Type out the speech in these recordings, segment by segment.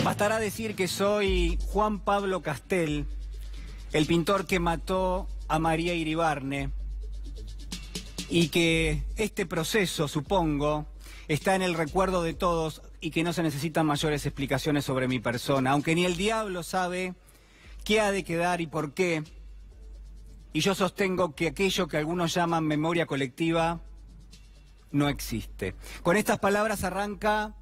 Bastará decir que soy Juan Pablo Castel, el pintor que mató a María Iribarne, y que este proceso, supongo, está en el recuerdo de todos y que no se necesitan mayores explicaciones sobre mi persona, aunque ni el diablo sabe qué ha de quedar y por qué. Y yo sostengo que aquello que algunos llaman memoria colectiva no existe. Con estas palabras arranca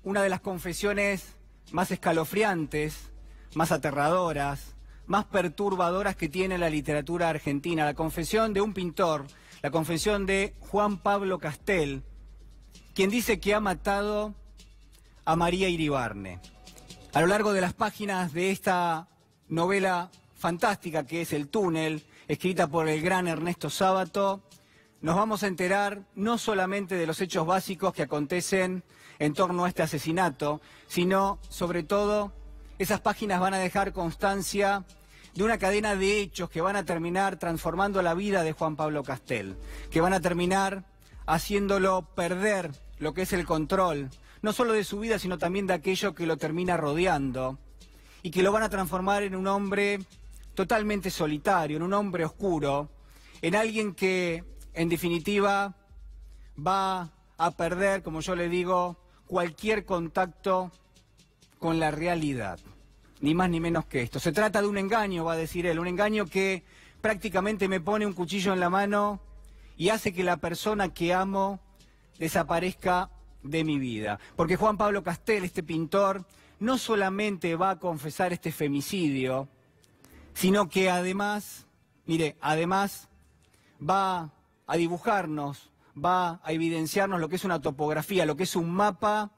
una de las confesiones más escalofriantes, más aterradoras, más perturbadoras que tiene la literatura argentina. La confesión de un pintor, la confesión de Juan Pablo Castel, quien dice que ha matado a María Iribarne. A lo largo de las páginas de esta novela fantástica que es El Túnel, escrita por el gran Ernesto Sábato, nos vamos a enterar no solamente de los hechos básicos que acontecen en torno a este asesinato, sino, sobre todo, esas páginas van a dejar constancia de una cadena de hechos que van a terminar transformando la vida de Juan Pablo Castel, que van a terminar haciéndolo perder lo que es el control, no solo de su vida, sino también de aquello que lo termina rodeando, y que lo van a transformar en un hombre totalmente solitario, en un hombre oscuro, en alguien que, en definitiva, va a perder, como yo le digo, cualquier contacto con la realidad. Ni más ni menos que esto. Se trata de un engaño, va a decir él, un engaño que prácticamente me pone un cuchillo en la mano y hace que la persona que amo desaparezca de mi vida. Porque Juan Pablo Castel, este pintor, no solamente va a confesar este femicidio, sino que además, mire, además va a dibujarnos, va a evidenciarnos lo que es una topografía, lo que es un mapa,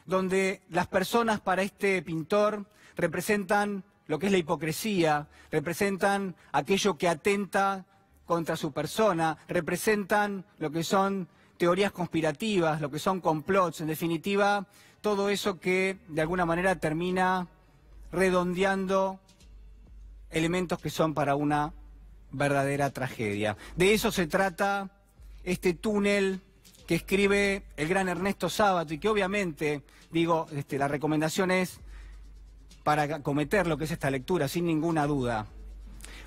donde las personas para este pintor representan lo que es la hipocresía, representan aquello que atenta contra su persona, representan lo que son teorías conspirativas, lo que son complots, en definitiva, todo eso que de alguna manera termina redondeando elementos que son para una verdadera tragedia. De eso se trata este túnel que escribe el gran Ernesto Sábato y que obviamente, digo, la recomendación es para acometer lo que es esta lectura, sin ninguna duda.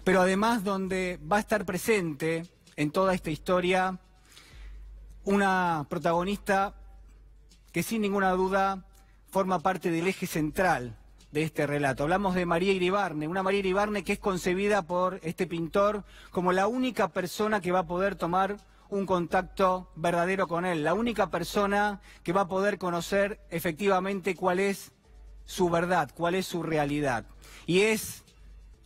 Pero además donde va a estar presente en toda esta historia una protagonista que sin ninguna duda forma parte del eje central de este relato. Hablamos de María Iribarne, una María Iribarne que es concebida por este pintor como la única persona que va a poder tomar un contacto verdadero con él, la única persona que va a poder conocer efectivamente cuál es su verdad, cuál es su realidad. Y es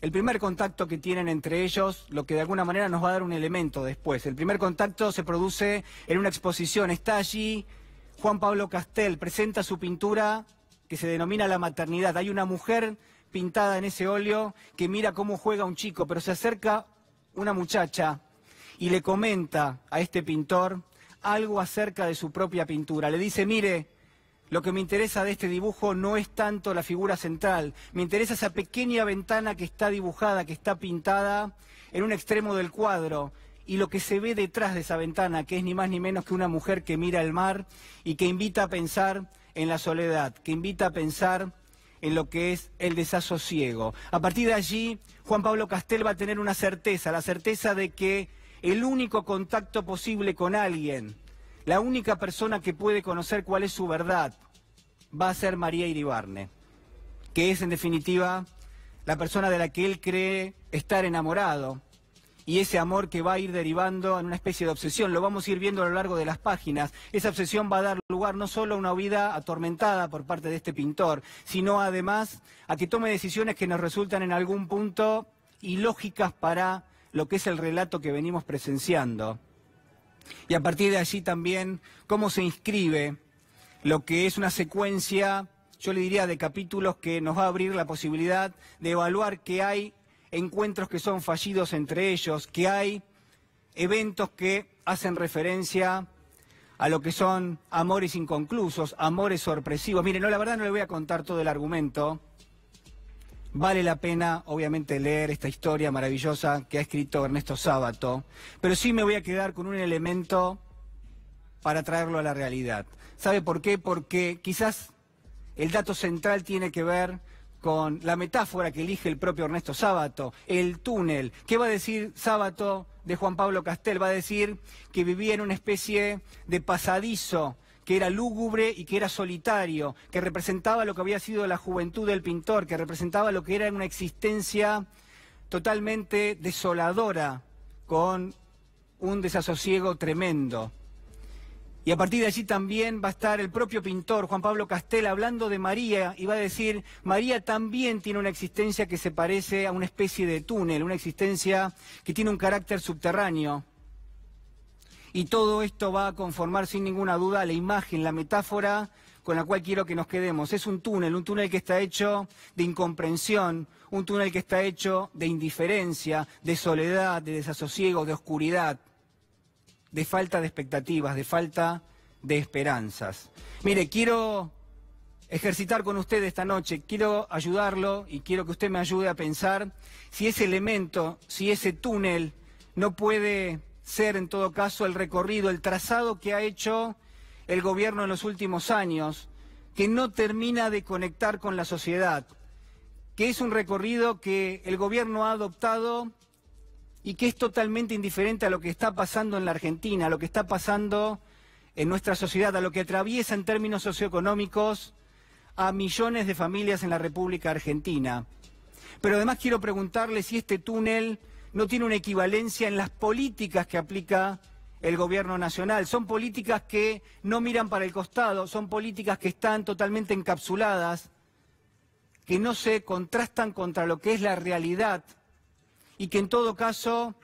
el primer contacto que tienen entre ellos lo que de alguna manera nos va a dar un elemento después. El primer contacto se produce en una exposición, está allí Juan Pablo Castel, presenta su pintura que se denomina La Maternidad. Hay una mujer pintada en ese óleo que mira cómo juega un chico, pero se acerca una muchacha y le comenta a este pintor algo acerca de su propia pintura. Le dice, mire, lo que me interesa de este dibujo no es tanto la figura central, me interesa esa pequeña ventana que está dibujada, que está pintada en un extremo del cuadro, y lo que se ve detrás de esa ventana, que es ni más ni menos que una mujer que mira el mar y que invita a pensar en la soledad, que invita a pensar en lo que es el desasosiego. A partir de allí, Juan Pablo Castel va a tener una certeza, la certeza de que el único contacto posible con alguien, la única persona que puede conocer cuál es su verdad, va a ser María Iribarne, que es en definitiva la persona de la que él cree estar enamorado, y ese amor que va a ir derivando en una especie de obsesión, lo vamos a ir viendo a lo largo de las páginas. Esa obsesión va a dar lugar no solo a una vida atormentada por parte de este pintor, sino además a que tome decisiones que nos resultan en algún punto ilógicas para lo que es el relato que venimos presenciando. Y a partir de allí también cómo se inscribe lo que es una secuencia, yo le diría, de capítulos que nos va a abrir la posibilidad de evaluar que hay encuentros que son fallidos entre ellos, que hay eventos que hacen referencia a lo que son amores inconclusos, amores sorpresivos. Mire, no, la verdad no le voy a contar todo el argumento. Vale la pena, obviamente, leer esta historia maravillosa que ha escrito Ernesto Sábato, pero sí me voy a quedar con un elemento para traerlo a la realidad. ¿Sabe por qué? Porque quizás el dato central tiene que ver con la metáfora que elige el propio Ernesto Sábato, el túnel. ¿Qué va a decir Sábato de Juan Pablo Castel? Va a decir que vivía en una especie de pasadizo, que era lúgubre y que era solitario, que representaba lo que había sido la juventud del pintor, que representaba lo que era una existencia totalmente desoladora, con un desasosiego tremendo. Y a partir de allí también va a estar el propio pintor, Juan Pablo Castel, hablando de María, y va a decir, María también tiene una existencia que se parece a una especie de túnel, una existencia que tiene un carácter subterráneo. Y todo esto va a conformar sin ninguna duda la imagen, la metáfora con la cual quiero que nos quedemos. Es un túnel que está hecho de incomprensión, un túnel que está hecho de indiferencia, de soledad, de desasosiego, de oscuridad, de falta de expectativas, de falta de esperanzas. Mire, quiero ejercitar con usted esta noche, quiero ayudarlo y quiero que usted me ayude a pensar si ese elemento, si ese túnel no puede ser en todo caso el recorrido, el trazado que ha hecho el gobierno en los últimos años, que no termina de conectar con la sociedad, que es un recorrido que el gobierno ha adoptado y que es totalmente indiferente a lo que está pasando en la Argentina, a lo que está pasando en nuestra sociedad, a lo que atraviesa en términos socioeconómicos a millones de familias en la República Argentina. Pero además quiero preguntarle si este túnel no tiene una equivalencia en las políticas que aplica el gobierno nacional. Son políticas que no miran para el costado, son políticas que están totalmente encapsuladas, que no se contrastan contra lo que es la realidad y que en todo caso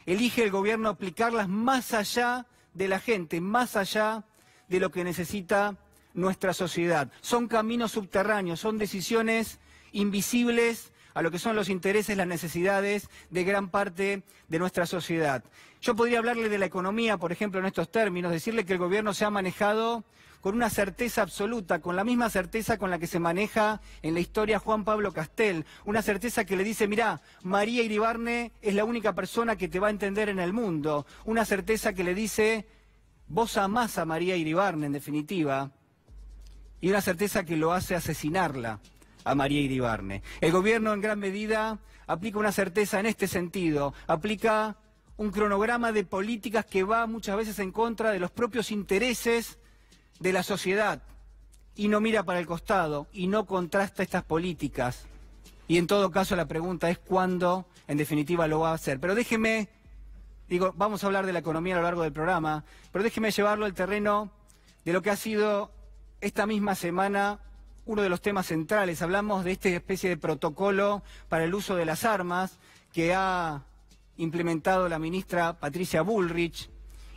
elige el gobierno aplicarlas más allá de la gente, más allá de lo que necesita nuestra sociedad. Son caminos subterráneos, son decisiones invisibles a lo que son los intereses, las necesidades de gran parte de nuestra sociedad. Yo podría hablarle de la economía, por ejemplo, en estos términos, decirle que el gobierno se ha manejado con una certeza absoluta, con la misma certeza con la que se maneja en la historia Juan Pablo Castel, una certeza que le dice, mirá, María Iribarne es la única persona que te va a entender en el mundo, una certeza que le dice, vos amás a María Iribarne, en definitiva, y una certeza que lo hace asesinarla a María Iribarne. El gobierno en gran medida aplica una certeza en este sentido, aplica un cronograma de políticas que va muchas veces en contra de los propios intereses de la sociedad y no mira para el costado y no contrasta estas políticas. Y en todo caso la pregunta es cuándo en definitiva lo va a hacer. Pero déjeme, digo, vamos a hablar de la economía a lo largo del programa, pero déjeme llevarlo al terreno de lo que ha sido esta misma semana uno de los temas centrales. Hablamos de esta especie de protocolo para el uso de las armas que ha implementado la ministra Patricia Bullrich.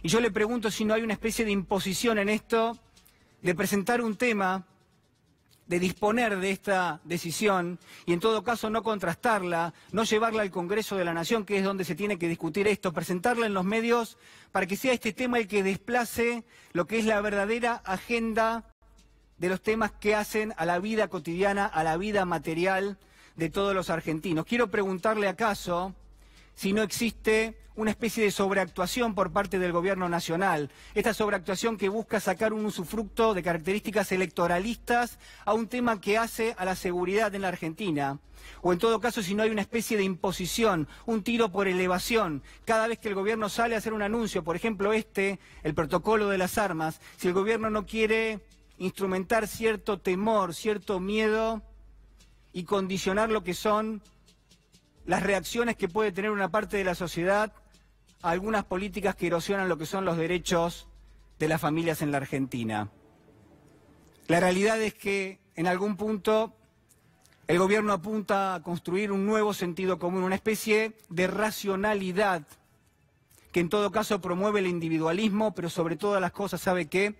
Y yo le pregunto si no hay una especie de imposición en esto de presentar un tema, de disponer de esta decisión y en todo caso no contrastarla, no llevarla al Congreso de la Nación, que es donde se tiene que discutir esto, presentarla en los medios para que sea este tema el que desplace lo que es la verdadera agenda de los temas que hacen a la vida cotidiana, a la vida material de todos los argentinos. Quiero preguntarle acaso si no existe una especie de sobreactuación por parte del gobierno nacional, esta sobreactuación que busca sacar un usufructo de características electoralistas a un tema que hace a la seguridad en la Argentina, o en todo caso si no hay una especie de imposición, un tiro por elevación, cada vez que el gobierno sale a hacer un anuncio, por ejemplo el protocolo de las armas, si el gobierno no quiere instrumentar cierto temor, cierto miedo y condicionar lo que son las reacciones que puede tener una parte de la sociedad a algunas políticas que erosionan lo que son los derechos de las familias en la Argentina. La realidad es que en algún punto el gobierno apunta a construir un nuevo sentido común, una especie de racionalidad que en todo caso promueve el individualismo, pero sobre todas las cosas, ¿sabe qué?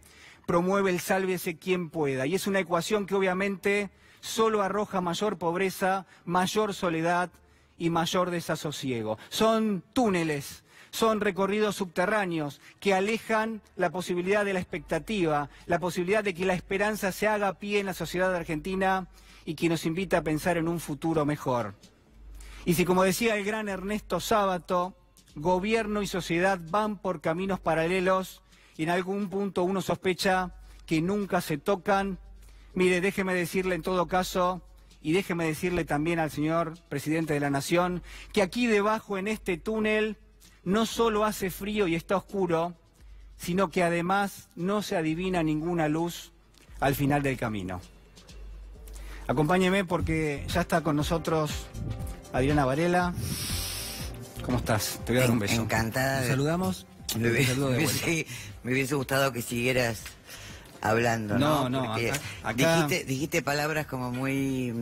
Promueve el sálvese quien pueda. Y es una ecuación que obviamente solo arroja mayor pobreza, mayor soledad y mayor desasosiego. Son túneles, son recorridos subterráneos que alejan la posibilidad de la expectativa, la posibilidad de que la esperanza se haga pie en la sociedad argentina y que nos invita a pensar en un futuro mejor. Y si, como decía el gran Ernesto Sábato, gobierno y sociedad van por caminos paralelos y en algún punto uno sospecha que nunca se tocan, Mire, déjeme decirle en todo caso, y déjeme decirle también al señor presidente de la Nación, que aquí debajo en este túnel no solo hace frío y está oscuro, sino que además no se adivina ninguna luz al final del camino. Acompáñeme porque ya está con nosotros Adriana Varela. ¿Cómo estás? Te voy a dar un beso. Encantada. ¿Nos saludamos? Sí, me hubiese gustado que siguieras hablando, ¿no? No, porque acá... dijiste palabras como muy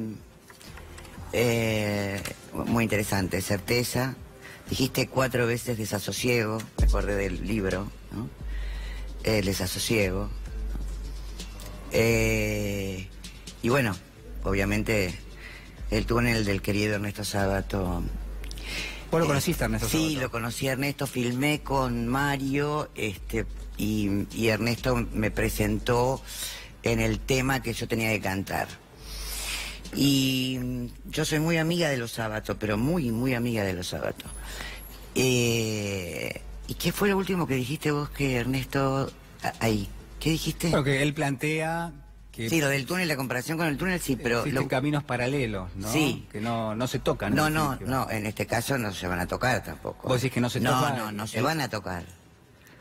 interesantes. Certeza. Dijiste 4 veces desasosiego. Me acordé del libro, ¿no? El desasosiego. Y bueno, obviamente el túnel del querido Ernesto Sábato. ¿Vos lo conociste, Ernesto Sábato? Sí, lo conocí a Ernesto, filmé con Mario, y Ernesto me presentó en el tema que yo tenía que cantar. Y yo soy muy amiga de los Sábatos, pero muy, muy amiga de los Sábatos. ¿Y qué fue lo último que dijiste vos que Ernesto... Ahí, ¿qué dijiste? Bueno, que él plantea... que sí, lo del túnel, la comparación con el túnel, sí, pero... existen caminos paralelos, ¿no? Sí. Que no se tocan. No, en este caso no se van a tocar tampoco. ¿Vos decís que no se tocan? No se van a tocar.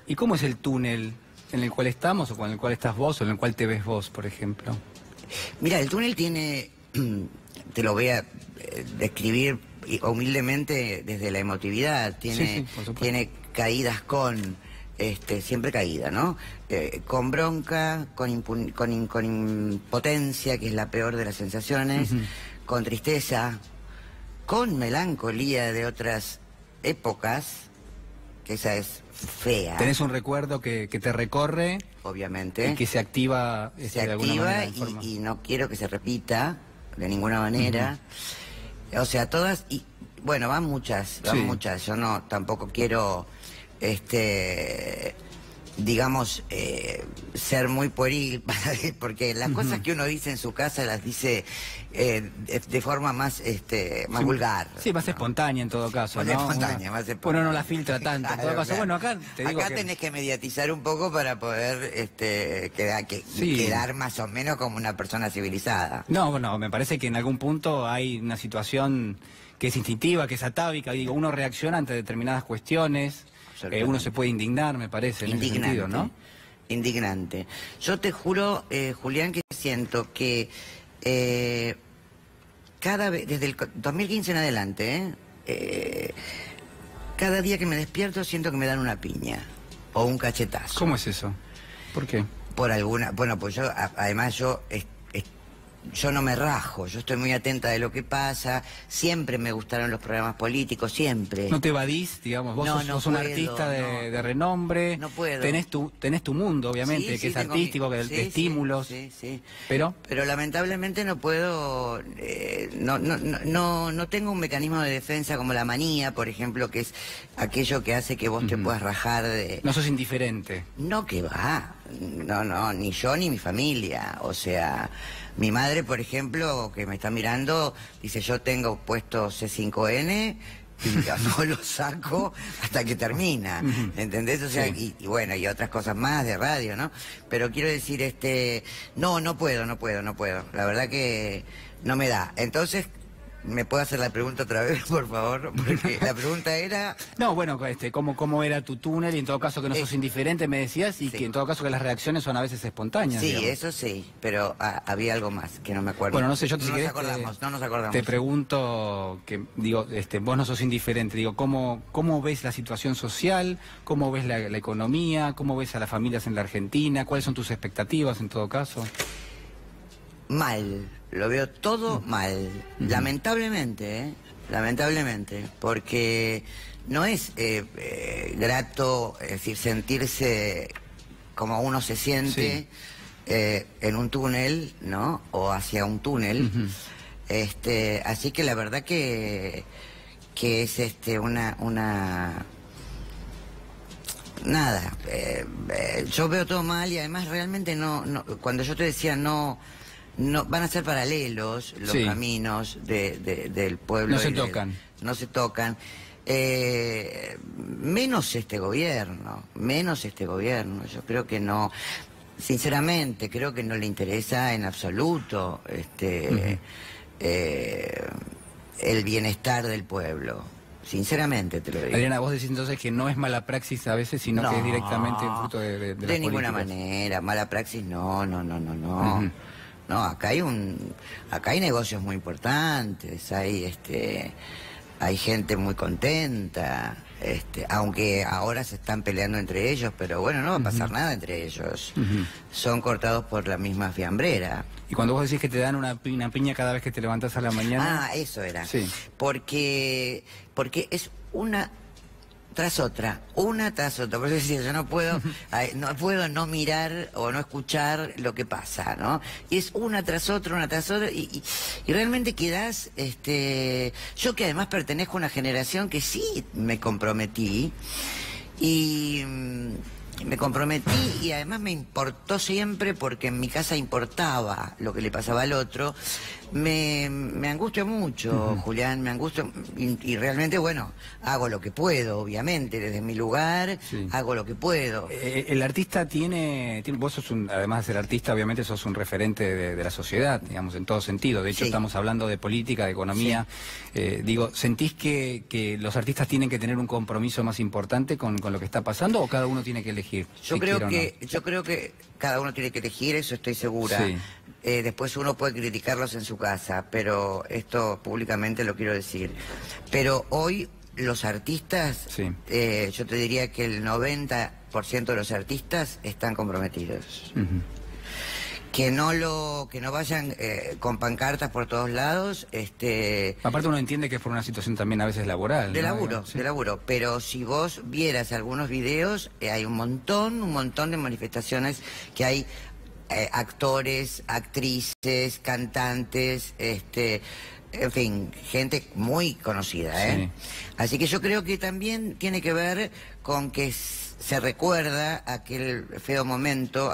¿Y cómo es el túnel en el cual estamos o con el cual estás vos o en el cual te ves vos, por ejemplo? Mira, el túnel tiene, te lo voy a describir humildemente desde la emotividad, tiene caídas con, siempre caída, ¿no? Con bronca, con impotencia, que es la peor de las sensaciones, con tristeza, con melancolía de otras épocas, que esa es fea. ¿Tenés un recuerdo que te recorre? Obviamente. Y que se activa se de alguna activa manera. Y no quiero que se repita de ninguna manera. O sea, todas, y bueno, van muchas. Yo no, tampoco quiero, digamos, ser muy pueril, porque las cosas que uno dice en su casa las dice de forma más más vulgar. Sí, más espontánea en todo caso, más ¿no? espontánea, más espontánea. Uno no la filtra tanto, en todo caso. Bueno, acá te digo acá tenés que mediatizar un poco para poder quedar más o menos como una persona civilizada. No, bueno, me parece que en algún punto hay una situación que es instintiva, que es atávica, digo, uno reacciona ante determinadas cuestiones. Uno se puede indignar, me parece, en ese sentido, ¿no? Indignante. Yo te juro, Julián, que siento que cada vez, desde el 2015 en adelante, cada día que me despierto siento que me dan una piña o un cachetazo. ¿Cómo es eso? ¿Por qué? Por alguna... Bueno, pues yo, además yo no me rajo, yo estoy muy atenta de lo que pasa, siempre me gustaron los programas políticos, siempre. ¿No te evadís, digamos? Vos sos un artista de renombre. No puedo. Tenés tu mundo, obviamente, que es artístico, de estímulos. Sí. Pero lamentablemente no puedo, no tengo un mecanismo de defensa como la manía, por ejemplo, que es aquello que hace que vos te puedas rajar de... No sos indiferente. No, que va. No, ni yo ni mi familia. O sea, mi madre, por ejemplo, que me está mirando, dice, yo tengo puesto C5N y no lo saco hasta que termina. ¿Entendés? O sea, y bueno, y otras cosas más de radio, ¿no? Pero quiero decir, no puedo. La verdad que no me da. Entonces, ¿me puedo hacer la pregunta otra vez, por favor? Porque la pregunta era... No, bueno, ¿cómo era tu túnel? Y en todo caso que no sos indiferente, me decías, y que en todo caso que las reacciones son a veces espontáneas. Sí, digamos. eso sí, pero había algo más que no me acuerdo. Bueno, no sé, yo no nos acordamos. Te pregunto, que digo, vos no sos indiferente, digo, ¿cómo ves la situación social? ¿Cómo ves la economía? ¿Cómo ves a las familias en la Argentina? ¿Cuáles son tus expectativas en todo caso? Mal, lo veo todo mal, lamentablemente, porque no es grato, es decir, sentirse como uno se siente en un túnel, ¿no? O hacia un túnel. Así que la verdad que es nada, yo veo todo mal y además realmente no, cuando yo te decía no van a ser paralelos los caminos del pueblo. No se tocan. No se tocan. Menos este gobierno. Yo creo que no. Sinceramente, creo que no le interesa en absoluto el bienestar del pueblo. Sinceramente te lo digo. Adriana, vos decís entonces que no es mala praxis a veces, sino que es directamente un fruto de las de ninguna políticas. manera. Mala praxis, no. No, acá hay negocios muy importantes, hay gente muy contenta, aunque ahora se están peleando entre ellos, pero bueno, no va a pasar nada entre ellos. Son cortados por la misma fiambrera. Y cuando vos decís que te dan una piña cada vez que te levantás a la mañana... Ah, eso era. Sí. Porque es una tras otra. Por eso decía, yo no puedo no mirar o no escuchar lo que pasa, ¿no? Y es una tras otra, y realmente quedás, yo que además pertenezco a una generación que sí me comprometí, y además me importó siempre, porque en mi casa importaba lo que le pasaba al otro. Me angustia mucho, Julián, me angustia, y realmente, bueno, hago lo que puedo, obviamente, desde mi lugar, hago lo que puedo. El artista vos sos además de ser artista, obviamente sos un referente de la sociedad, digamos, en todo sentido. De hecho, estamos hablando de política, de economía. Digo, ¿sentís que los artistas tienen que tener un compromiso más importante con lo que está pasando, o cada uno tiene que elegir? Yo creo que cada uno tiene que elegir, eso estoy segura. Después uno puede criticarlos en su casa, pero esto públicamente lo quiero decir. Pero hoy los artistas, yo te diría que el 90% de los artistas están comprometidos. Que no vayan con pancartas por todos lados. Aparte uno entiende que es por una situación también a veces laboral. De ¿no? laburo, de laburo. Pero si vos vieras algunos videos, hay un montón de manifestaciones que hay. Actores, actrices, cantantes, en fin, gente muy conocida, Así que yo creo que también tiene que ver con que se recuerda aquel feo momento,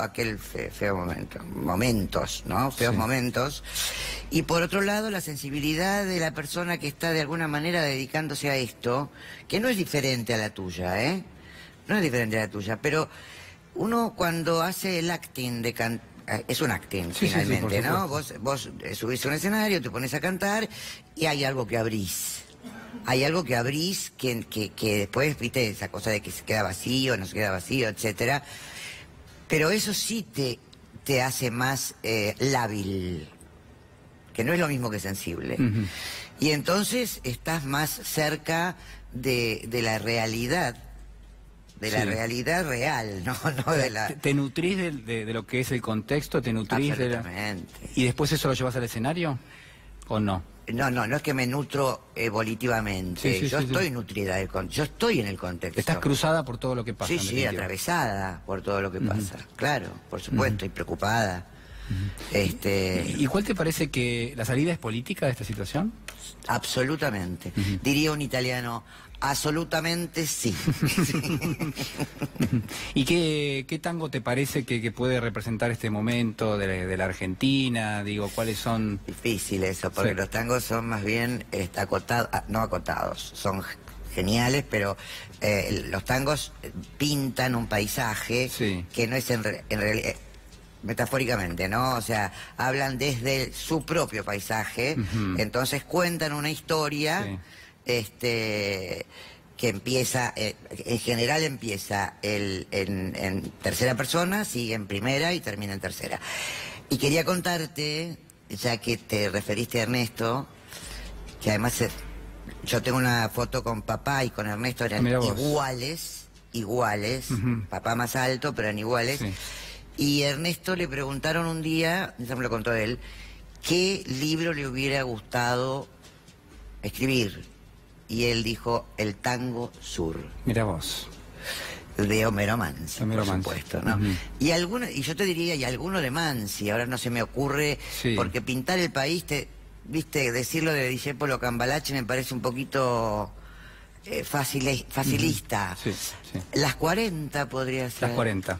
momentos, ¿no? Feos momentos. Y por otro lado, la sensibilidad de la persona que está de alguna manera dedicándose a esto, que no es diferente a la tuya, No es diferente a la tuya, pero uno cuando hace el acting es un acting, finalmente, ¿no? Vos subís a un escenario, te pones a cantar y hay algo que abrís. Hay algo que abrís que después, viste, esa cosa de que se queda vacío, no se queda vacío, etcétera. Pero eso sí te hace más lábil, que no es lo mismo que sensible. Y entonces estás más cerca de la realidad. De la realidad real, no de la... ¿Te nutrís de lo que es el contexto? ¿Te nutrís Absolutamente. ¿Y después eso lo llevas al escenario? ¿O no? No es que me nutro volitivamente. Yo estoy nutrida yo estoy en el contexto. Estás cruzada por todo lo que pasa. Sí, atravesada por todo lo que pasa. Claro, por supuesto, y preocupada. ¿Y cuál te parece que la salida es política de esta situación? Absolutamente. Diría un italiano, absolutamente sí. ¿Y qué tango te parece que puede representar este momento de la Argentina? Digo, ¿cuáles son...? Difícil eso, porque los tangos son más bien no acotados, son geniales, pero los tangos pintan un paisaje que no es en realidad... metafóricamente, ¿no? O sea, hablan desde su propio paisaje, entonces cuentan una historia que empieza, en general empieza en tercera persona, sigue en primera y termina en tercera. Y quería contarte, ya que te referiste a Ernesto, que además yo tengo una foto con papá y con Ernesto, eran iguales, papá más alto, pero eran iguales. Y Ernesto le preguntaron un día, eso me lo contó él, qué libro le hubiera gustado escribir. Y él dijo, El Tango Sur. Mira vos. De Homero Mansi, por supuesto, ¿no? Y yo te diría, y alguno de Mansi, ahora no se me ocurre, porque pintar el país, viste, decirlo de Discépolo Cambalache me parece un poquito facilista. Las 40 podría ser. Las 40.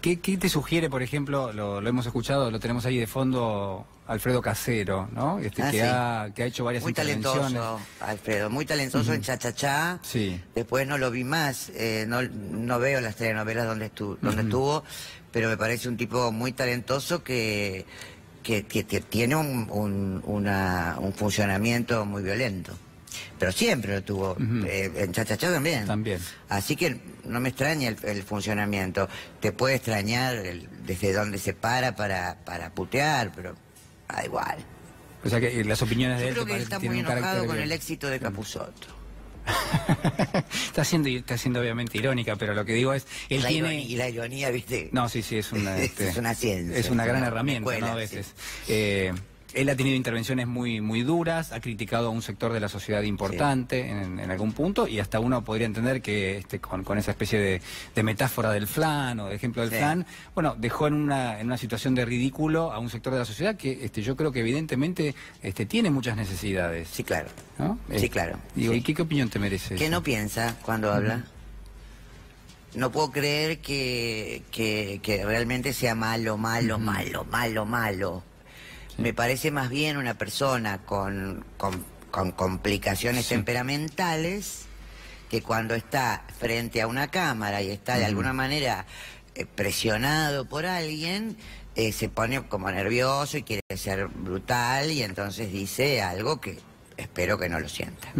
¿Qué te sugiere, por ejemplo, lo hemos escuchado, lo tenemos ahí de fondo, Alfredo Casero, ¿no? Que ha hecho varias intervenciones. Muy talentoso, Alfredo, muy talentoso en Cha-Cha-Cha. Después no lo vi más, no veo las telenovelas donde estuvo, pero me parece un tipo muy talentoso que tiene un funcionamiento muy violento. Pero siempre lo tuvo, en Cha-Cha-Cha también. También. Así que no me extraña el funcionamiento. Te puede extrañar desde dónde se para putear, pero da igual. O sea que las opiniones de Yo él creo te que él parecen está tienen muy un carácter enojado con bien. el éxito de Capusotto. Está siendo obviamente irónica, pero lo que digo es, él tiene... Y la ironía, ¿viste? No, sí, es una... Es una ciencia. Es una gran una herramienta, escuela, ¿no? A veces. Él ha tenido intervenciones muy duras, ha criticado a un sector de la sociedad importante en algún punto, y hasta uno podría entender que con esa especie de metáfora del flan o de ejemplo del flan, bueno, dejó en una situación de ridículo a un sector de la sociedad que yo creo que evidentemente tiene muchas necesidades. Sí, claro. ¿No? Sí, claro. Digo, Sí. ¿y qué opinión te merece ¿Qué eso? no piensa cuando habla? No puedo creer que realmente sea malo. Me parece más bien una persona con complicaciones temperamentales que cuando está frente a una cámara y está de alguna manera presionado por alguien, se pone como nervioso y quiere ser brutal y entonces dice algo que espero que no lo sienta.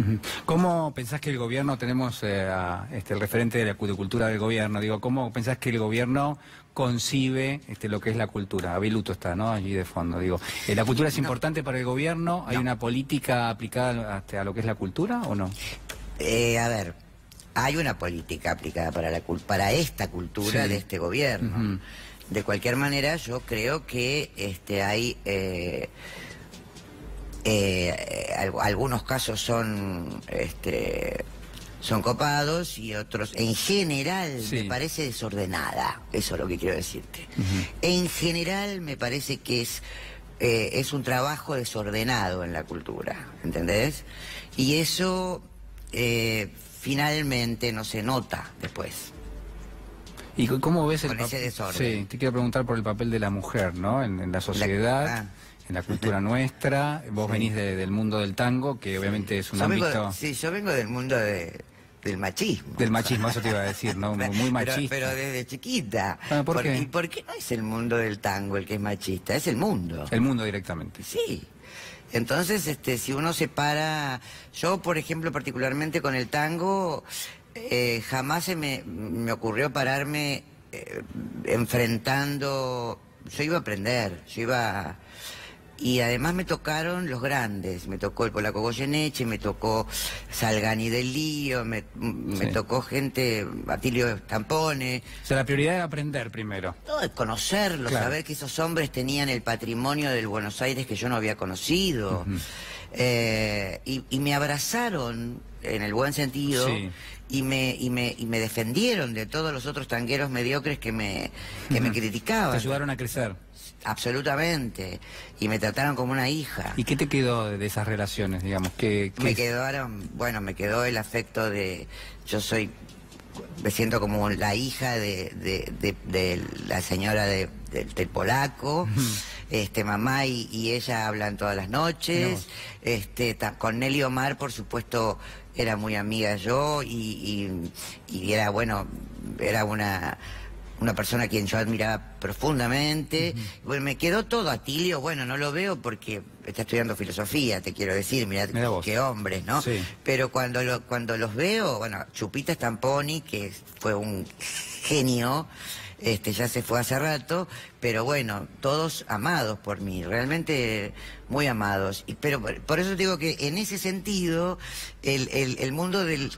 ¿Cómo pensás que el gobierno, tenemos el referente de la cultura del gobierno, digo, cómo pensás que el gobierno concibe lo que es la cultura? Abiluto está, ¿no? Allí de fondo, digo. ¿La cultura es importante para el gobierno? ¿Hay una política aplicada a lo que es la cultura o no? A ver, hay una política aplicada para esta cultura de este gobierno. De cualquier manera, yo creo que hay... algunos casos son copados y otros, en general, me parece desordenada. Eso es lo que quiero decirte. En general me parece que es un trabajo desordenado en la cultura, ¿entendés? Y eso finalmente no se nota después. ¿Y cómo ves con ese desorden? Sí, te quiero preguntar por el papel de la mujer, ¿no? En la sociedad. En la cultura nuestra, vos venís del mundo del tango, que obviamente es un ámbito... yo vengo del mundo del machismo. Del machismo, eso te iba a decir, ¿no? Muy machista. Pero desde chiquita. ¿Por qué? ¿Y por qué no es el mundo del tango el que es machista? Es el mundo. El mundo directamente. Sí. Entonces, si uno se para... Yo, por ejemplo, particularmente con el tango, jamás se me ocurrió pararme enfrentando... Yo iba a aprender, Y además me tocaron los grandes, me tocó el polaco Goyeneche, me tocó Salgani del Lío, me tocó gente, Atilio Stampone. O sea, la prioridad era aprender primero. Todo es conocerlos, saber que esos hombres tenían el patrimonio del Buenos Aires que yo no había conocido. Y me abrazaron, en el buen sentido, y me defendieron de todos los otros tangueros mediocres que me criticaban. Te ayudaron a crecer. Absolutamente. Y me trataron como una hija. ¿Y qué te quedó de esas relaciones, digamos? Me quedó el afecto de... me siento como la hija de la señora del polaco. Mamá y ella hablan todas las noches. Con Nelly Omar, por supuesto, era muy amiga yo y era, bueno, era una persona a quien yo admiraba profundamente. Bueno, me quedó todo. Atilio, bueno, no lo veo porque está estudiando filosofía, te quiero decir, mirá qué hombres, ¿no? Sí. Pero cuando los veo, bueno, Chupita Stamponi, que fue un genio, ya se fue hace rato, pero bueno, todos amados por mí, realmente muy amados. Pero por eso digo que en ese sentido, el mundo del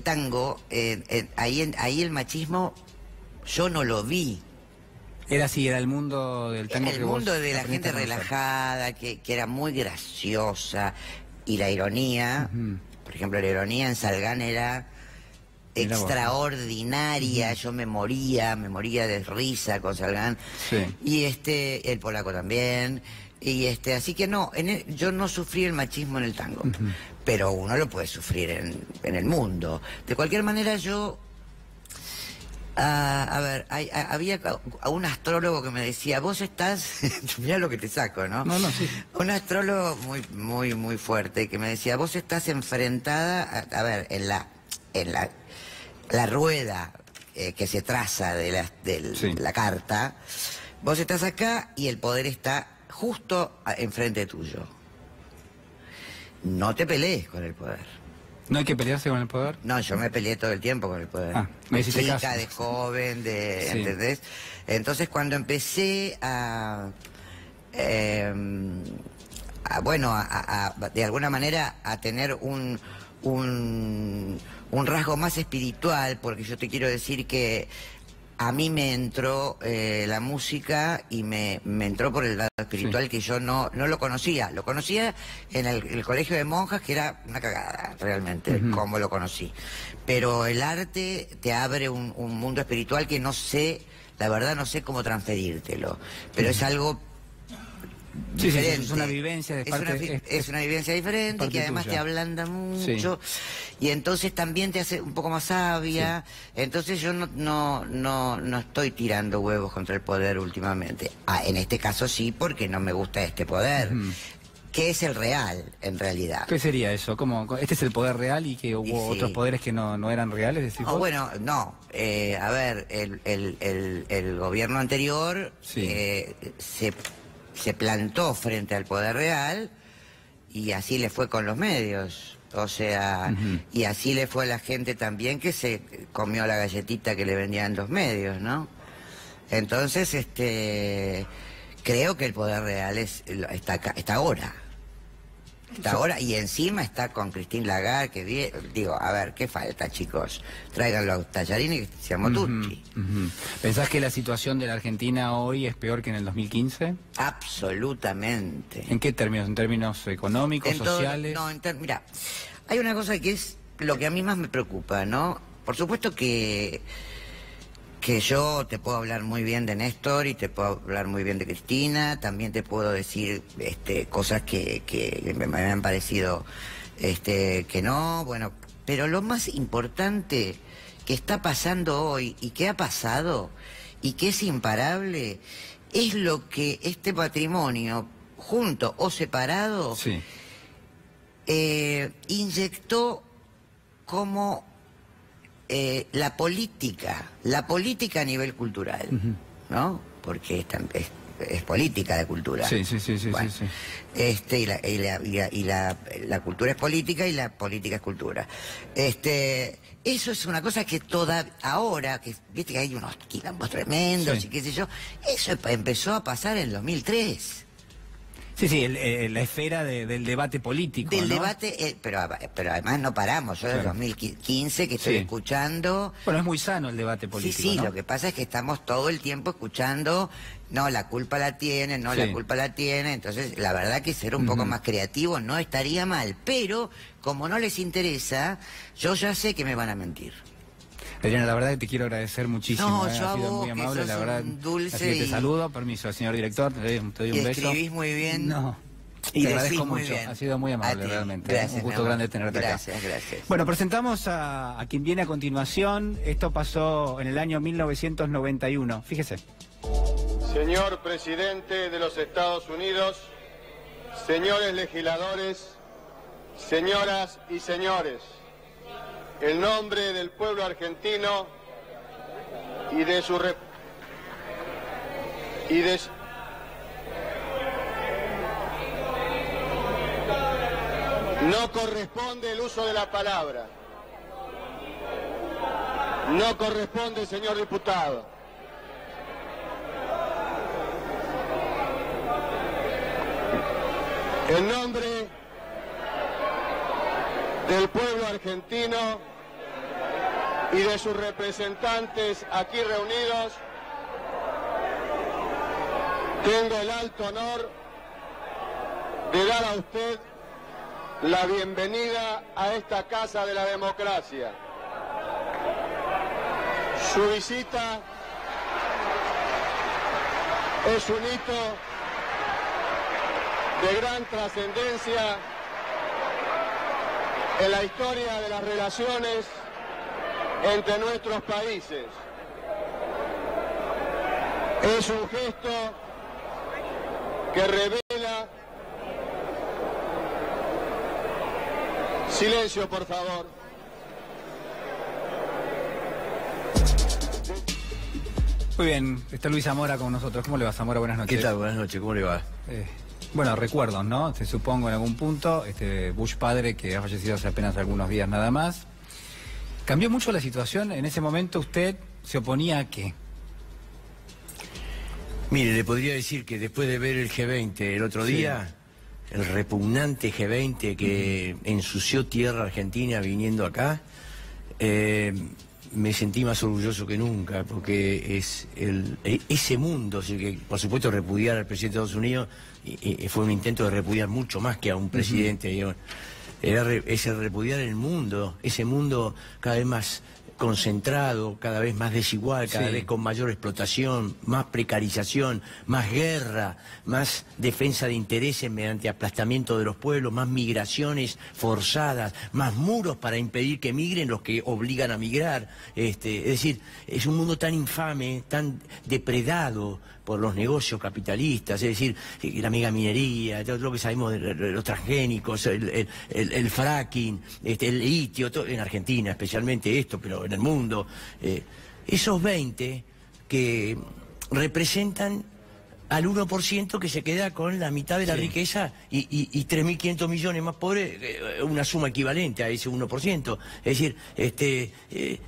tango, ahí el machismo, yo no lo vi. Era así, era el mundo del tango. Era el mundo de la gente relajada, que era muy graciosa, y la ironía, por ejemplo, la ironía en Salgán era extraordinaria. Yo me moría de risa con Salgán. Y el polaco también. Y así que no, yo no sufrí el machismo en el tango, pero uno lo puede sufrir en el mundo. De cualquier manera, yo a ver, había un astrólogo que me decía, vos estás, mirá lo que te saco, ¿no? Sí. Un astrólogo muy fuerte que me decía, vos estás enfrentada, a ver, en la rueda que se traza de Sí. la carta, vos estás acá y el poder está justo enfrente tuyo. No te pelees con el poder. ¿No hay que pelearse con el poder? No, yo me peleé todo el tiempo con el poder. Me De hiciste chica, caso. de joven, Sí. ¿entendés? Entonces cuando empecé bueno, de alguna manera a tener un rasgo más espiritual, porque yo te quiero decir que a mí me entró la música y me entró por el lado espiritual, que yo no lo conocía. Lo conocía en el colegio de monjas, que era una cagada, realmente, como lo conocí. Pero el arte te abre un mundo espiritual que no sé, la verdad no sé cómo transferírtelo. Pero es algo Sí, diferente. es una vivencia de parte... Es una vivencia diferente, parte que además tuya. te ablanda mucho, y entonces también te hace un poco más sabia. Entonces yo no estoy tirando huevos contra el poder últimamente. En este caso sí, porque no me gusta este poder, que es el real, en realidad. ¿Qué sería eso? ¿Cómo? ¿Este es el poder real y que hubo sí. otros poderes que no eran reales? ¿Decís vos? Bueno, no. A ver, el gobierno anterior se plantó frente al poder real y así le fue con los medios. O sea, y así le fue a la gente también que se comió la galletita que le vendían los medios, ¿no? Entonces, creo que el poder real está ahora. Está ahora, y encima está con Christine Lagarde, que digo, a ver, ¿qué falta, chicos? Traigan los tallarines que se llamó Tucci. ¿Pensás que la situación de la Argentina hoy es peor que en el 2015? Absolutamente. ¿En qué términos? ¿En términos económicos, sociales? Mira, hay una cosa que es lo que a mí más me preocupa, ¿no? Por supuesto que yo te puedo hablar muy bien de Néstor y te puedo hablar muy bien de Cristina, también te puedo decir cosas que me han parecido que no, bueno, pero lo más importante que está pasando hoy y que ha pasado y que es imparable es lo que este patrimonio, junto o separado, inyectó como la política a nivel cultural, ¿no? Porque es política de cultura. Sí. Bueno, y la cultura es política y la política es cultura. Eso es una cosa que ahora, que viste que hay unos quilombos tremendos y qué sé yo, eso empezó a pasar en el 2003. Sí, la esfera del debate político, Del ¿no? debate, pero además no paramos. Yo desde 2015 que estoy escuchando... Bueno, es muy sano el debate político, Sí, ¿no? lo que pasa es que estamos todo el tiempo escuchando, no, la culpa la tiene, no, la culpa la tiene. Entonces, la verdad que ser un poco más creativo no estaría mal. Pero, como no les interesa, yo ya sé que me van a mentir. Adriana, la verdad que te quiero agradecer muchísimo. No, yo ha a sido vos, muy que amable, sos la verdad. un dulce Así que te y- saludo, permiso, señor director, te doy un Y beso. escribís muy bien. No. Y Te decís agradezco muy mucho, bien. ha sido muy A amable ti. realmente. Gracias, Un gusto mi amor. grande tenerte Gracias. acá. Bueno, presentamos a quien viene a continuación. Esto pasó en el año 1991. Fíjese. Señor presidente de los Estados Unidos, señores legisladores, señoras y señores, en nombre del pueblo argentino y de su no corresponde el uso de la palabra. No corresponde, señor diputado. En nombre del pueblo argentino y de sus representantes aquí reunidos, tengo el alto honor de dar a usted la bienvenida a esta Casa de la Democracia. Su visita es un hito de gran trascendencia en la historia de las relaciones entre nuestros países. Es un gesto que revela... Silencio, por favor. Muy bien, está Luis Zamora con nosotros. ¿Cómo le va, Zamora? Buenas noches. ¿Qué tal? Buenas noches, ¿cómo le va? Bueno, recuerdos, ¿no? Te supongo en algún punto, Bush padre, que ha fallecido hace apenas algunos días nada más. ¿Cambió mucho la situación? En ese momento usted se oponía a qué. Mire, le podría decir que después de ver el G20 el otro día, el repugnante G20 que ensució tierra argentina viniendo acá, me sentí más orgulloso que nunca, porque es ese mundo, que por supuesto repudiar al presidente de Estados Unidos fue un intento de repudiar mucho más que a un presidente. Era ese repudiar el mundo, ese mundo cada vez más concentrado, cada vez más desigual, cada vez con mayor explotación, más precarización, más guerra, más defensa de intereses mediante aplastamiento de los pueblos, más migraciones forzadas, más muros para impedir que migren los que obligan a migrar. Es decir, es un mundo tan infame, tan depredado por los negocios capitalistas, es decir, la megaminería, todo lo que sabemos de los transgénicos, el fracking, el litio, todo, en Argentina especialmente esto, pero en el mundo. Esos 20 que representan al 1% que se queda con la mitad de la riqueza y 3.500 millones más pobres, una suma equivalente a ese 1%. Es decir,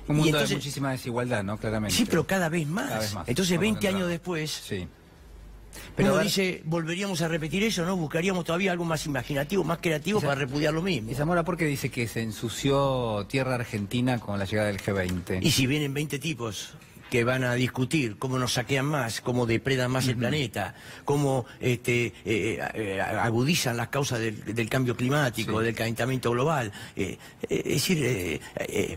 un mundo entonces, de muchísima desigualdad, ¿no? Claramente. Sí, pero cada vez más. Entonces, 20 años después, pero uno dice, ¿volveríamos a repetir eso, no? ¿Buscaríamos todavía algo más imaginativo, más creativo para repudiar lo mismo? ¿Y Zamora por qué dice que se ensució tierra argentina con la llegada del G20? Y si vienen 20 tipos que van a discutir cómo nos saquean más, cómo depredan más el planeta, cómo agudizan las causas del cambio climático, del calentamiento global, es decir,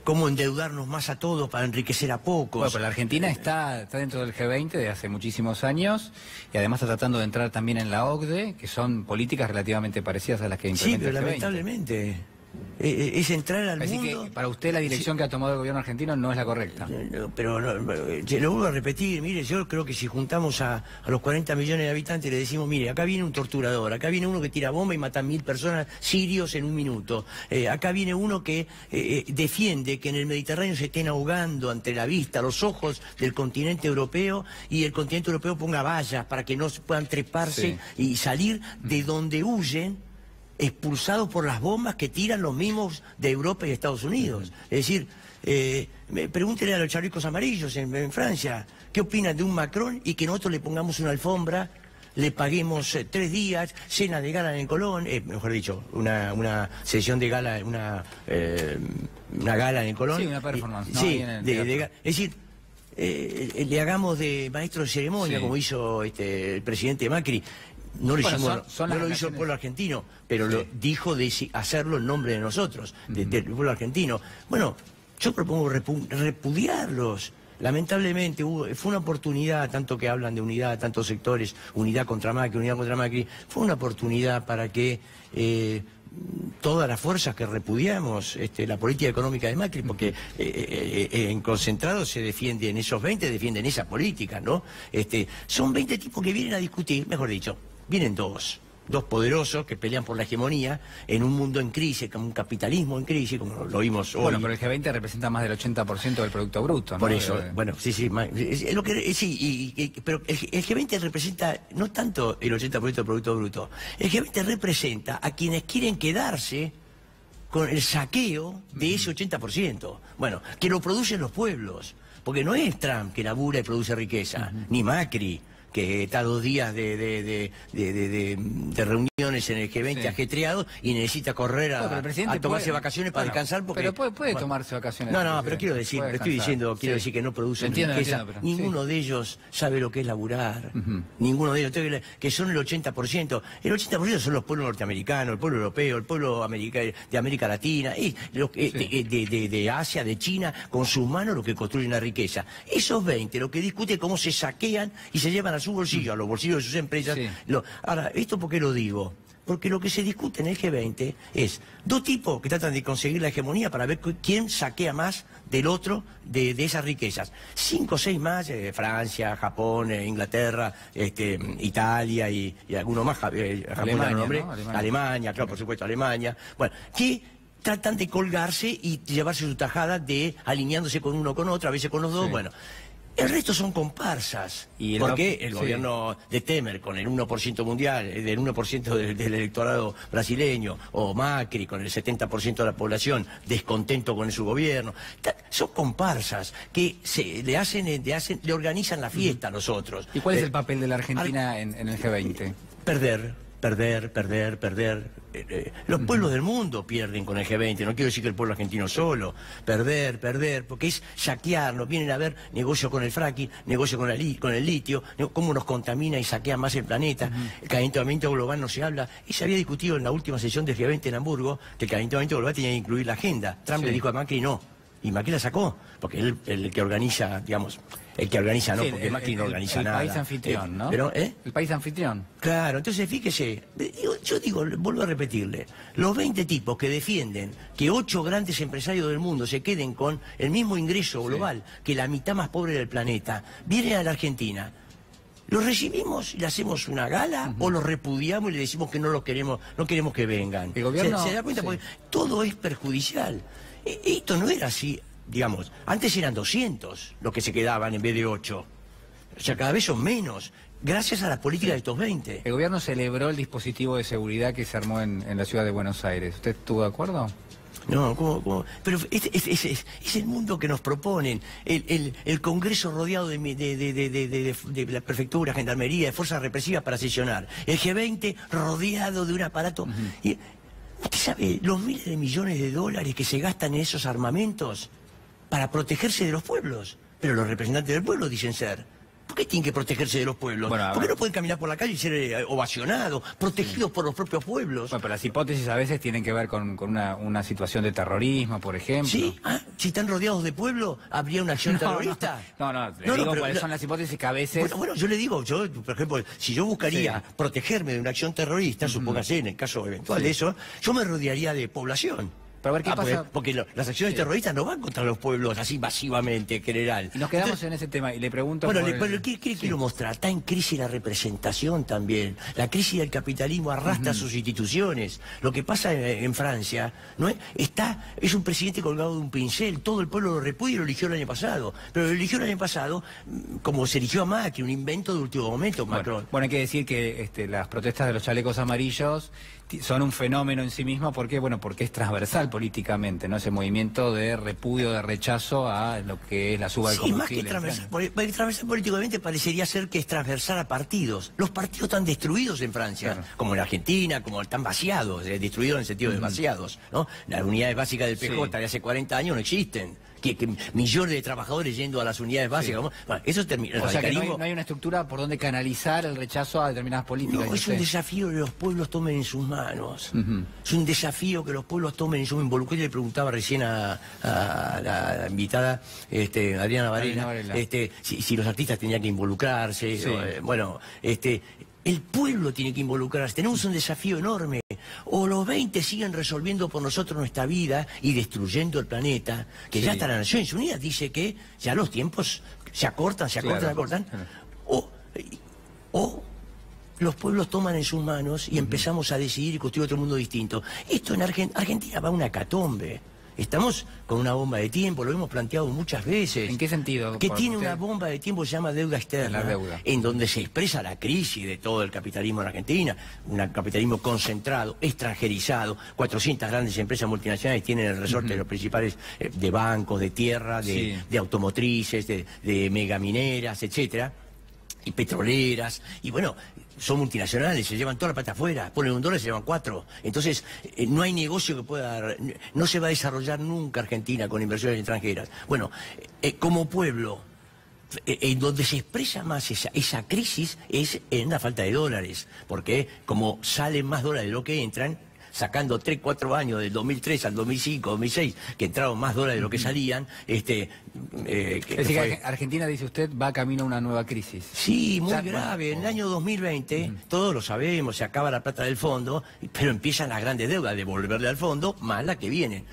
cómo endeudarnos más a todos para enriquecer a pocos. Bueno, pero la Argentina está dentro del G20 de hace muchísimos años y además está tratando de entrar también en la OCDE, que son políticas relativamente parecidas a las que implementa pero el G20. lamentablemente es entrar al Así mundo. que para usted la dirección que ha tomado el gobierno argentino no es la correcta. Pero lo vuelvo a repetir, mire, yo creo que si juntamos a los 40 millones de habitantes y le decimos, mire, acá viene un torturador, acá viene uno que tira bomba y mata a 1000 personas sirios en un minuto, acá viene uno que defiende que en el Mediterráneo se estén ahogando ante la vista, los ojos del continente europeo, y el continente europeo ponga vallas para que no puedan treparse y salir de donde huyen, expulsados por las bombas que tiran los mismos de Europa y Estados Unidos. Es decir, pregúntele a los chalecos amarillos en Francia, ¿qué opinan de un Macron y que nosotros le pongamos una alfombra, le paguemos 3 días, cena de gala en el Colón, mejor dicho, una sesión de gala, una gala en el Colón? Sí, una performance. Es decir, le hagamos de maestro de ceremonia, como hizo el presidente Macri. No lo hizo el pueblo argentino, pero lo dijo de hacerlo en nombre de nosotros, del pueblo argentino. Bueno, yo propongo repudiarlos. Lamentablemente fue una oportunidad, tanto que hablan de unidad, tantos sectores, unidad contra Macri, fue una oportunidad para que todas las fuerzas que repudiamos la política económica de Macri, porque en concentrado se defiende, en esos 20 defienden esa política, ¿no? Son 20 tipos que vienen a discutir, mejor dicho, vienen dos poderosos que pelean por la hegemonía en un mundo en crisis, como un capitalismo en crisis, como lo vimos hoy. Bueno, pero el G20 representa más del 80% del Producto Bruto, ¿no? Por eso, bueno, pero el G20 representa no tanto el 80% del Producto Bruto, el G20 representa a quienes quieren quedarse con el saqueo de ese 80%, bueno, que lo producen los pueblos, porque no es Trump que labura y produce riqueza, ni Macri, que está 2 días de reuniones en el G20 ajetreados y necesita correr a tomarse vacaciones para descansar. Porque, pero puede tomarse vacaciones. No, pero quiero decir que no produce riqueza. Ninguno de ellos sabe lo que es laburar. Ninguno de ellos, que son el 80%. El 80% son los pueblos norteamericanos, el pueblo europeo, el pueblo de América Latina, de Asia, de China, con sus manos lo que construyen la riqueza. Esos 20, lo que discuten cómo se saquean y se llevan a su bolsillo, a los bolsillos de sus empresas. Ahora, ¿esto por qué lo digo? Porque lo que se discute en el G20 es 2 tipos que tratan de conseguir la hegemonía para ver quién saquea más del otro de esas riquezas. 5 o 6 más, Francia, Japón, Inglaterra, Italia y alguno más, Alemania, claro, por supuesto, Alemania. Bueno, que tratan de colgarse y llevarse su tajada de alineándose con uno con otro, a veces con los dos, bueno. El resto son comparsas. Y porque el gobierno de Temer con el 1% mundial, del 1% del electorado brasileño, o Macri con el 70% de la población descontento con su gobierno, son comparsas que le organizan la fiesta a nosotros. ¿Y cuál es el papel de la Argentina en el G20? Perder. Los pueblos del mundo pierden con el G20, no quiero decir que el pueblo argentino solo. Perder, porque es saquear, nos vienen a ver negocio con el fracking, negocio con el litio, cómo nos contamina y saquea más el planeta. El calentamiento global no se habla, y se había discutido en la última sesión del G20 en Hamburgo que el calentamiento global tenía que incluir la agenda. Trump le dijo a Macri no, y Macri la sacó, porque él el que organiza, digamos... El que organiza no, porque Macri no organiza nada. El país anfitrión, ¿no? Pero, El país anfitrión. Claro, entonces fíjese, yo digo, vuelvo a repetirle, los 20 tipos que defienden que 8 grandes empresarios del mundo se queden con el mismo ingreso global que la mitad más pobre del planeta, vienen a la Argentina. ¿Los recibimos y le hacemos una gala o los repudiamos y le decimos que no queremos que vengan? El gobierno, ¿Se da cuenta? Porque todo es perjudicial. Esto no era así. Digamos, antes eran 200 los que se quedaban en vez de 8. O sea, cada vez son menos, gracias a la política de estos 20. El gobierno celebró el dispositivo de seguridad que se armó en la ciudad de Buenos Aires. ¿Usted estuvo de acuerdo? No, ¿cómo? Pero es el mundo que nos proponen. El Congreso rodeado de la prefectura, gendarmería, de fuerzas represivas para sesionar. El G20 rodeado de un aparato... Y, ¿usted sabe los miles de millones de dólares que se gastan en esos armamentos para protegerse de los pueblos? Pero los representantes del pueblo dicen ser. ¿Por qué tienen que protegerse de los pueblos? Bueno, ¿por qué no pueden caminar por la calle y ser ovacionados, protegidos por los propios pueblos? Bueno, pero las hipótesis a veces tienen que ver con una situación de terrorismo, por ejemplo. ¿Sí? Si están rodeados de pueblo, ¿habría una acción terrorista? No, le digo cuáles son las hipótesis que a veces... Bueno, yo le digo, por ejemplo, si yo buscaría protegerme de una acción terrorista, supóngase en el caso eventual de eso, yo me rodearía de población. Pero a ver, ¿qué pasa? Porque las acciones terroristas no van contra los pueblos así masivamente, en general. Y nos quedamos en ese tema, y le pregunto... Bueno, pero ¿qué quiero mostrar? Está en crisis la representación también. La crisis del capitalismo arrastra sus instituciones. Lo que pasa en Francia, ¿no es un presidente colgado de un pincel. Todo el pueblo lo repudia y lo eligió el año pasado. Pero lo eligió el año pasado como se eligió a Macri, un invento de último momento, Macron. Bueno, hay que decir que las protestas de los chalecos amarillos son un fenómeno en sí mismo, porque es transversal políticamente, ¿no? Ese movimiento de repudio, de rechazo a lo que es la suba del combustible. Sí, más que transversal, porque transversal políticamente parecería ser que es transversal a partidos. Los partidos están destruidos en Francia, como en Argentina, como están vaciados, destruidos en el sentido de vaciados, ¿no? Las unidades básicas del PJ de hace 40 años no existen. Que millones de trabajadores yendo a las unidades básicas. Bueno, eso termina. O sea que no hay una estructura por donde canalizar el rechazo a determinadas políticas. No, es un desafío que los pueblos tomen en sus manos. Es un desafío que los pueblos tomen en sus manos. Involucré, le preguntaba recién a la invitada, Adriana Varela, si los artistas tenían que involucrarse. El pueblo tiene que involucrarse. Tenemos un desafío enorme. O los 20 siguen resolviendo por nosotros nuestra vida y destruyendo el planeta, que ya hasta las Naciones Unidas dice que ya los tiempos se acortan. O los pueblos toman en sus manos y empezamos a decidir y construir otro mundo distinto. Esto en Argentina va a una hecatombe. Estamos con una bomba de tiempo, lo hemos planteado muchas veces. ¿En qué sentido? Que tiene una bomba de tiempo que se llama deuda externa, en donde se expresa la crisis de todo el capitalismo en Argentina, un capitalismo concentrado, extranjerizado, 400 grandes empresas multinacionales tienen el resorte de los principales de bancos, de tierra, de automotrices, de megamineras, etcétera, y petroleras, y bueno... Son multinacionales, se llevan toda la plata afuera, ponen $1 y se llevan 4. Entonces, no hay negocio que pueda... No se va a desarrollar nunca Argentina con inversiones extranjeras. Bueno, como pueblo, en donde se expresa más esa crisis es en la falta de dólares. Porque como salen más dólares de lo que entran, sacando 3, 4 años, del 2003 al 2005, 2006, que entraron más dólares de lo que salían, es decir, que Argentina, dice usted, va camino a una nueva crisis. Sí, muy grave. En el año 2020, todos lo sabemos, se acaba la plata del fondo, pero empiezan las grandes deudas, devolverle al fondo, más la que vienen.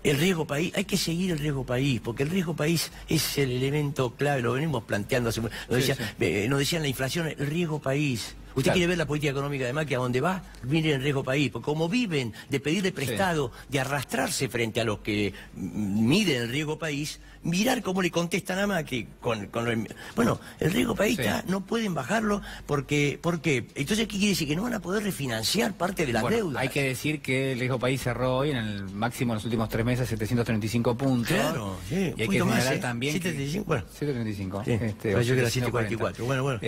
El riesgo país, hay que seguir el riesgo país, porque el riesgo país es el elemento clave, lo venimos planteando, nos decían la inflación, el riesgo país. Usted Claro. quiere ver la política económica de Macri a dónde va, miren el riesgo país, porque como viven de pedirle prestado, de arrastrarse frente a los que miden el riesgo país, mirar cómo le contestan a Macri bueno, el riesgo país Sí. está, no pueden bajarlo porque, ¿por qué? Entonces, ¿qué quiere decir? Que no van a poder refinanciar parte de las Bueno, deudas. hay que decir que el riesgo país cerró hoy en el máximo en los últimos 3 meses, 735 puntos. Claro, sí, Y un hay que poquito más, señalar ¿eh? también 735, bueno. 735. Sí, pero yo que era 744. Bueno.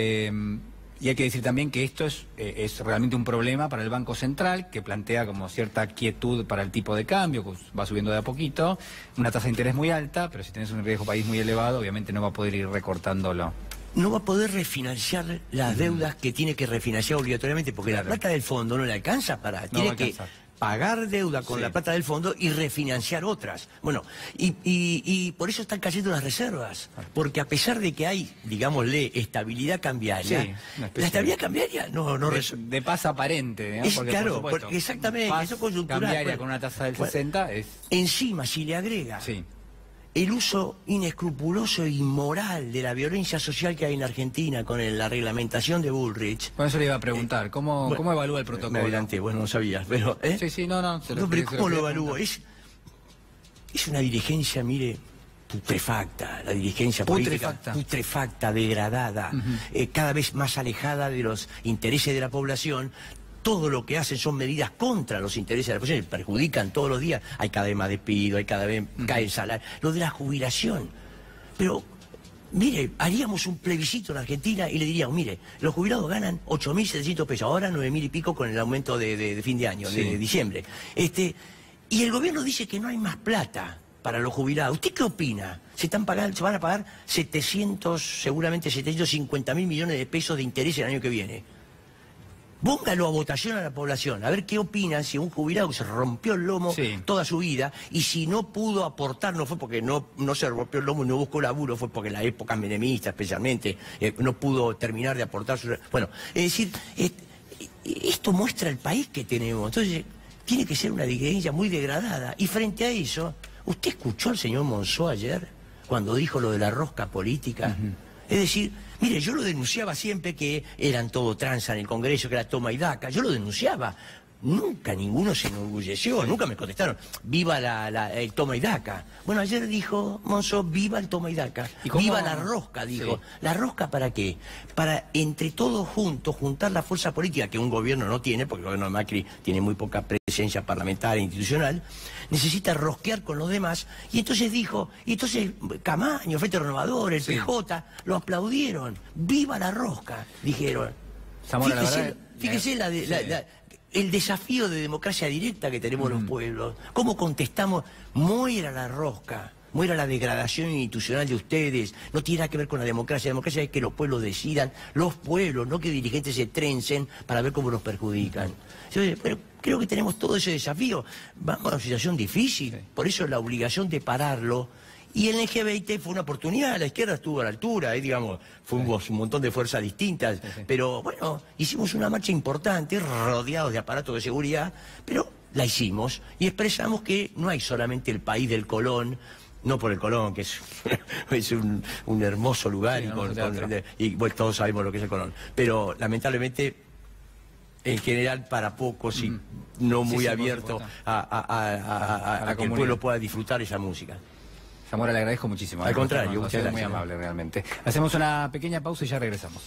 Y hay que decir también que esto es realmente un problema para el Banco Central, que plantea como cierta quietud para el tipo de cambio, que va subiendo de a poquito, una tasa de interés muy alta, pero si tenés un riesgo país muy elevado, obviamente no va a poder ir recortándolo. No va a poder refinanciar las deudas que tiene que refinanciar obligatoriamente, porque Claro. la plata del fondo no le alcanza para... No tiene va a que alcanzar. pagar deuda con Sí. la plata del fondo y refinanciar otras. Bueno, y por eso están cayendo las reservas, porque a pesar de que hay, digámosle, estabilidad cambiaria, Sí, una especie la estabilidad cambiaria no de paz aparente, ¿no? Es Porque, claro, por supuesto, porque exactamente, paz eso coyuntural, cambiaria bueno. con una tasa del Bueno, 60 es... Encima, si le agrega Sí. el uso inescrupuloso e inmoral de la violencia social que hay en Argentina con la reglamentación de Bullrich. Por eso le iba a preguntar, ¿cómo evalúa el protocolo? Me adelanté, bueno, no sabía, pero... ¿eh? Sí, no. No, pero ¿cómo lo evalúo? Es una dirigencia, mire, putrefacta, la dirigencia política. Putrefacta, degradada, cada vez más alejada de los intereses de la población. Todo lo que hacen son medidas contra los intereses de la población, perjudican todos los días. Hay cada vez más despido, hay cada vez cae el salario. Lo de la jubilación. Pero, mire, haríamos un plebiscito en Argentina y le diríamos, mire, los jubilados ganan 8.700 pesos, ahora 9.000 y pico con el aumento de fin de año, Sí. de diciembre. Y el gobierno dice que no hay más plata para los jubilados. ¿Usted qué opina? Se van a pagar 750.000 millones de pesos de interés el año que viene. Póngalo a votación a la población, a ver qué opinan si un jubilado que se rompió el lomo Sí. toda su vida y si no pudo aportar, no fue porque no se rompió el lomo y no buscó laburo, fue porque en la época menemista especialmente no pudo terminar de aportar su... Bueno, es decir, esto muestra el país que tenemos, entonces tiene que ser una dirigencia muy degradada. Y frente a eso, ¿usted escuchó al señor Monzó ayer cuando dijo lo de la rosca política? Es decir, mire, yo lo denunciaba siempre que eran todo tranza en el Congreso, que era toma y daca. Yo lo denunciaba. Nunca ninguno se enorgulleció, nunca me contestaron. Viva el toma y daca. Bueno, ayer dijo Monzó, viva el toma y daca. ¿Y cómo? Viva la rosca, dijo. Sí. ¿La rosca para qué? Para entre todos juntos juntar la fuerza política que un gobierno no tiene, porque el gobierno de Macri tiene muy poca presencia parlamentaria e institucional, necesita rosquear con los demás. Y entonces dijo, Camaño, Frente Renovador, el Sí. PJ, lo aplaudieron. ¡Viva la rosca! Dijeron. Zamora, la verdad, Fíjese el desafío de democracia directa que tenemos los pueblos. ¿Cómo contestamos? Muera la rosca, muera la degradación institucional de ustedes. No tiene nada que ver con la democracia. La democracia es que los pueblos decidan, los pueblos, no que dirigentes se trencen para ver cómo los perjudican. Pero creo que tenemos todo ese desafío. Vamos a una situación difícil, por eso la obligación de pararlo. Y el LGBT fue una oportunidad, la izquierda estuvo a la altura, digamos, fuimos un montón de fuerzas distintas, pero bueno, hicimos una marcha importante, rodeados de aparatos de seguridad, pero la hicimos y expresamos que no hay solamente el país del Colón, no por el Colón, que es un hermoso lugar, Sí, y bueno, todos sabemos lo que es el Colón, pero lamentablemente... En general para pocos y no muy Sí, abierto por supuesto. a que el comunidad. pueblo pueda disfrutar esa música. Zamora, le agradezco muchísimo. Al contrario, Ha muchas sido gracias. muy amable realmente. Hacemos una pequeña pausa y ya regresamos.